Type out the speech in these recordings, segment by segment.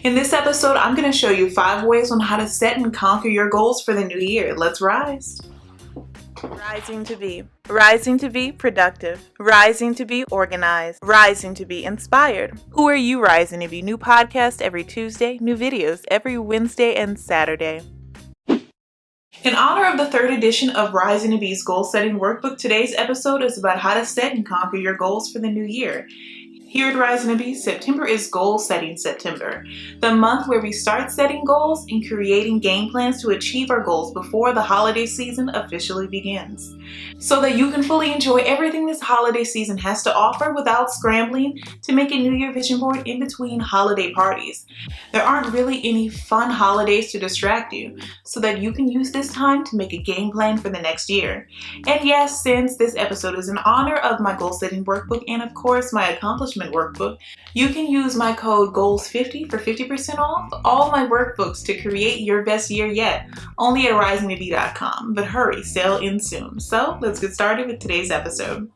In this episode, I'm going to show you 5 ways on how to set and conquer your goals for the new year. Let's rise. Rising to be. Rising to be productive. Rising to be organized. Rising to be inspired. Who are you rising to be? New podcast every Tuesday, new videos every Wednesday and Saturday. In honor of the 3rd edition of Rising to Be's Goal Setting Workbook, today's episode is about how to set and conquer your goals for the new year. Here at Rising to Be, September is Goal Setting September, the month where we start setting goals and creating game plans to achieve our goals before the holiday season officially begins, so that you can fully enjoy everything this holiday season has to offer without scrambling to make a New Year vision board in between holiday parties. There aren't really any fun holidays to distract you, so that you can use this time to make a game plan for the next year. And yes, since this episode is in honor of my goal setting workbook and of course my accomplishment workbook, you can use my code GOALS50 for 50% off all my workbooks to create your best year yet, only at risingtobe.com. But hurry, sale ends soon. So let's get started with today's episode.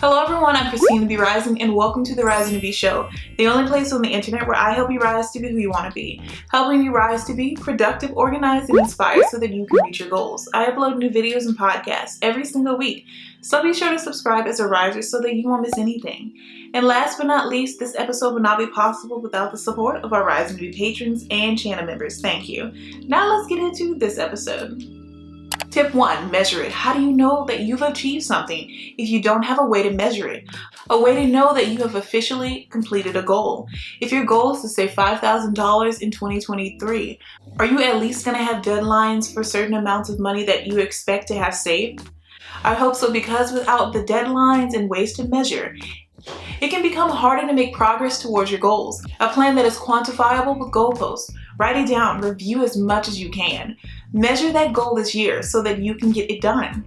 Hello everyone, I'm Christina B Rising and welcome to the Rising to Be Show, the only place on the internet where I help you rise to be who you want to be, helping you rise to be productive, organized, and inspired so that you can reach your goals. I upload new videos and podcasts every single week, so be sure to subscribe as a riser so that you won't miss anything. And last but not least, this episode would not be possible without the support of our Rising to Be patrons and channel members. Thank you. Now let's get into this episode. Tip 1, measure it. How do you know that you've achieved something if you don't have a way to measure it? A way to know that you have officially completed a goal. If your goal is to save $5,000 in 2023, are you at least going to have deadlines for certain amounts of money that you expect to have saved? I hope so, because without the deadlines and ways to measure, it can become harder to make progress towards your goals. A plan that is quantifiable with goalposts. Write it down, review as much as you can. Measure that goal this year so that you can get it done.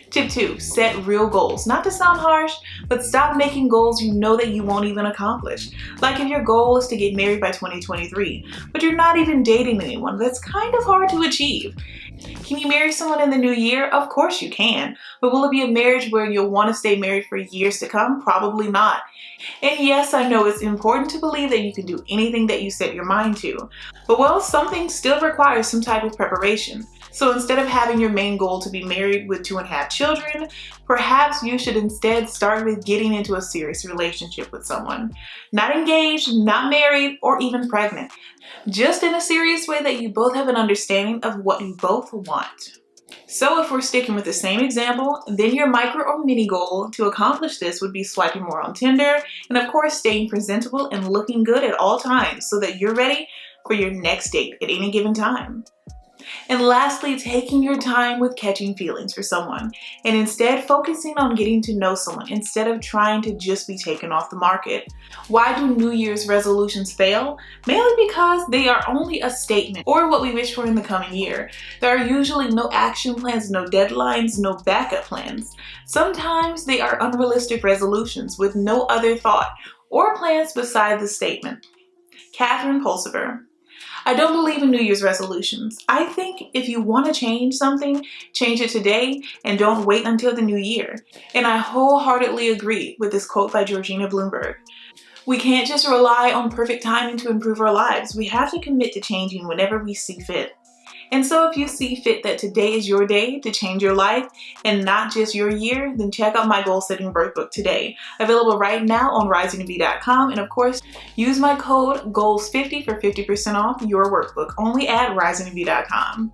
Tip 2, set real goals. Not to sound harsh, but stop making goals you know that you won't even accomplish. Like if your goal is to get married by 2023, but you're not even dating anyone, that's kind of hard to achieve. Can you marry someone in the new year? Of course you can, but will it be a marriage where you'll want to stay married for years to come? Probably not. And yes, I know it's important to believe that you can do anything that you set your mind to, but well, something still requires some type of preparation. So instead of having your main goal to be married with 2.5 children, perhaps you should instead start with getting into a serious relationship with someone. Not engaged, not married, or even pregnant. Just in a serious way that you both have an understanding of what you both want. So if we're sticking with the same example, then your micro or mini goal to accomplish this would be swiping more on Tinder, and of course staying presentable and looking good at all times so that you're ready for your next date at any given time. And lastly, taking your time with catching feelings for someone and instead focusing on getting to know someone instead of trying to just be taken off the market. Why do New Year's resolutions fail? Mainly because they are only a statement or what we wish for in the coming year. There are usually no action plans, no deadlines, no backup plans. Sometimes they are unrealistic resolutions with no other thought or plans beside the statement. Catherine Pulsiver. I don't believe in New Year's resolutions. I think if you want to change something, change it today and don't wait until the new year. And I wholeheartedly agree with this quote by Georgina Bloomberg. We can't just rely on perfect timing to improve our lives. We have to commit to changing whenever we see fit. And so if you see fit that today is your day to change your life and not just your year, then check out my goal setting workbook today. Available right now on risingtobe.com, and of course, use my code GOALS50 for 50% off your workbook, only at risingtobe.com.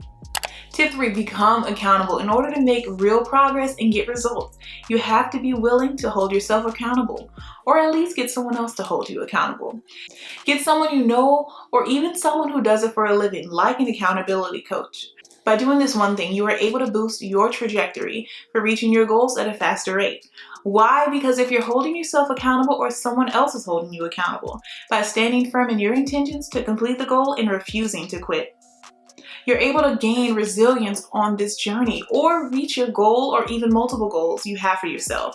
Tip 3, become accountable. In order to make real progress and get results, you have to be willing to hold yourself accountable, or at least get someone else to hold you accountable. Get someone you know, or even someone who does it for a living, like an accountability coach. By doing this one thing, you are able to boost your trajectory for reaching your goals at a faster rate. Why? Because if you're holding yourself accountable or someone else is holding you accountable, by standing firm in your intentions to complete the goal and refusing to quit. You're able to gain resilience on this journey or reach your goal or even multiple goals you have for yourself.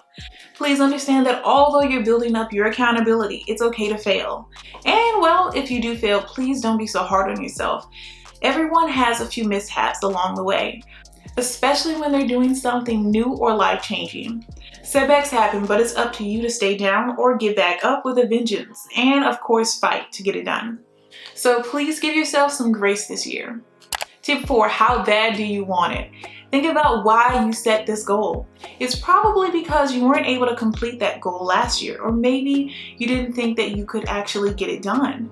Please understand that although you're building up your accountability, it's okay to fail. And well, if you do fail, please don't be so hard on yourself. Everyone has a few mishaps along the way, especially when they're doing something new or life-changing. Setbacks happen, but it's up to you to stay down or get back up with a vengeance, and of course fight to get it done. So please give yourself some grace this year. Tip 4, how bad do you want it? Think about why you set this goal. It's probably because you weren't able to complete that goal last year, or maybe you didn't think that you could actually get it done.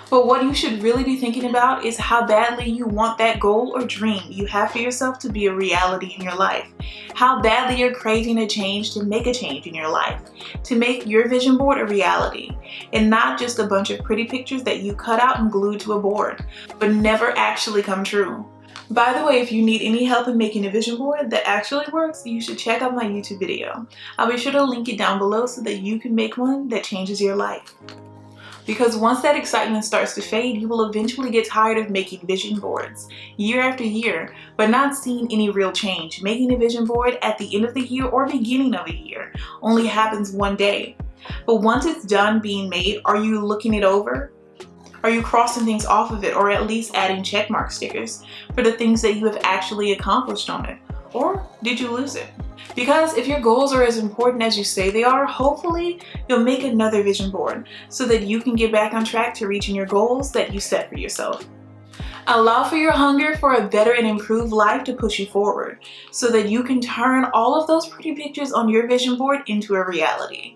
But what you should really be thinking about is how badly you want that goal or dream you have for yourself to be a reality in your life. How badly you're craving a change to make a change in your life, to make your vision board a reality, and not just a bunch of pretty pictures that you cut out and glued to a board, but never actually come true. By the way, if you need any help in making a vision board that actually works, you should check out my YouTube video. I'll be sure to link it down below so that you can make one that changes your life. Because once that excitement starts to fade, you will eventually get tired of making vision boards year after year, but not seeing any real change. Making a vision board at the end of the year or beginning of a year only happens one day. But once it's done being made, are you looking it over? Are you crossing things off of it, or at least adding checkmark stickers for the things that you have actually accomplished on it? Or did you lose it? Because if your goals are as important as you say they are, hopefully you'll make another vision board so that you can get back on track to reaching your goals that you set for yourself. Allow for your hunger for a better and improved life to push you forward so that you can turn all of those pretty pictures on your vision board into a reality.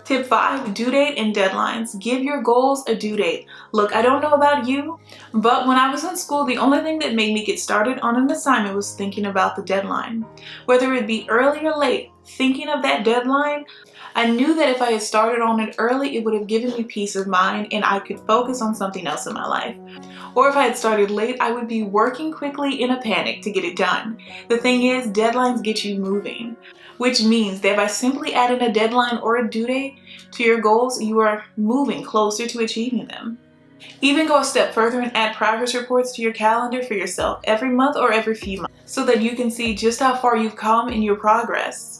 Tip 5, due date and deadlines. Give your goals a due date. Look, I don't know about you, but when I was in school, the only thing that made me get started on an assignment was thinking about the deadline. Whether it be early or late, thinking of that deadline, I knew that if I had started on it early, it would have given me peace of mind and I could focus on something else in my life. Or if I had started late, I would be working quickly in a panic to get it done. The thing is, deadlines get you moving, which means that by simply adding a deadline or a due date to your goals, you are moving closer to achieving them. Even go a step further and add progress reports to your calendar for yourself every month or every few months so that you can see just how far you've come in your progress.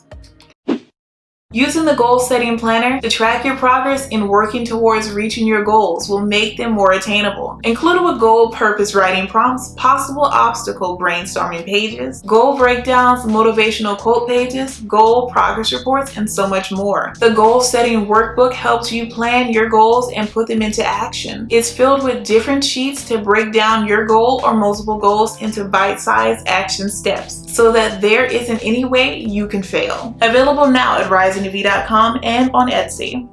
Using the goal setting planner to track your progress in working towards reaching your goals will make them more attainable. Included with goal purpose writing prompts, possible obstacle brainstorming pages, goal breakdowns, motivational quote pages, goal progress reports, and so much more. The goal setting workbook helps you plan your goals and put them into action. It's filled with different sheets to break down your goal or multiple goals into bite-sized action steps so that there isn't any way you can fail. Available now at risingtobe.com and on Etsy.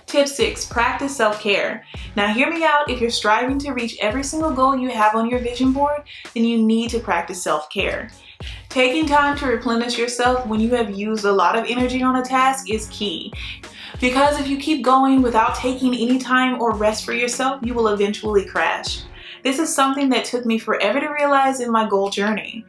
Tip 6, practice self-care. Now hear me out, if you're striving to reach every single goal you have on your vision board, then you need to practice self-care. Taking time to replenish yourself when you have used a lot of energy on a task is key. Because if you keep going without taking any time or rest for yourself, you will eventually crash. This is something that took me forever to realize in my goal journey.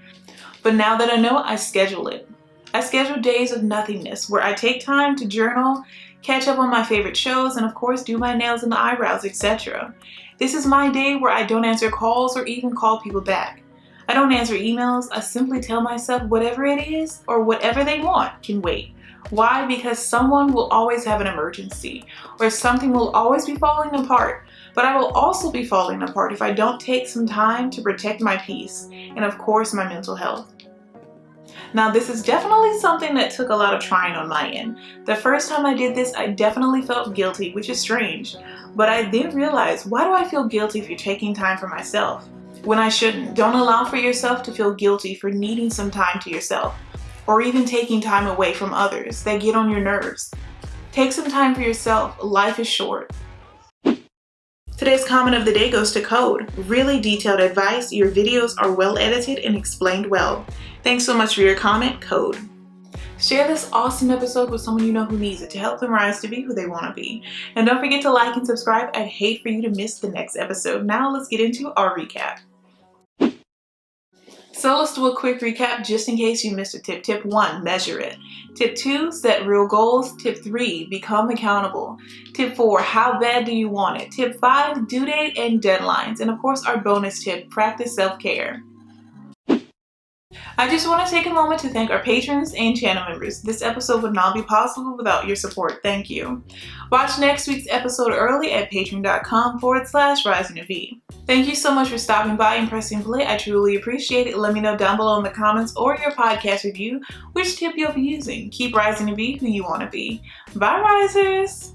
But now that I know, I schedule it. I schedule days of nothingness where I take time to journal, catch up on my favorite shows, and of course do my nails and eyebrows, etc. This is my day where I don't answer calls or even call people back. I don't answer emails. I simply tell myself whatever it is or whatever they want can wait. Why? Because someone will always have an emergency or something will always be falling apart. But I will also be falling apart if I don't take some time to protect my peace and of course my mental health. Now this is definitely something that took a lot of trying on my end. The first time I did this, I definitely felt guilty, which is strange. But I then realized, why do I feel guilty for taking time for myself when I shouldn't? Don't allow for yourself to feel guilty for needing some time to yourself or even taking time away from others that get on your nerves. Take some time for yourself. Life is short. Today's comment of the day goes to Code. Really detailed advice. Your videos are well edited and explained well. Thanks so much for your comment, Code. Share this awesome episode with someone you know who needs it to help them rise to be who they want to be. And don't forget to like and subscribe. I'd hate for you to miss the next episode. Now let's get into our recap. So let's do a quick recap just in case you missed a tip. Tip 1, measure it. Tip 2, set real goals. Tip 3, become accountable. Tip 4, how bad do you want it? Tip 5, due date and deadlines. And of course our bonus tip, practice self-care. I just want to take a moment to thank our patrons and channel members. This episode would not be possible without your support. Thank you. Watch next week's episode early at patreon.com/risingtobe. Thank you so much for stopping by and pressing play. I truly appreciate it. Let me know down below in the comments or your podcast review which tip you'll be using. Keep rising to be who you want to be. Bye, risers!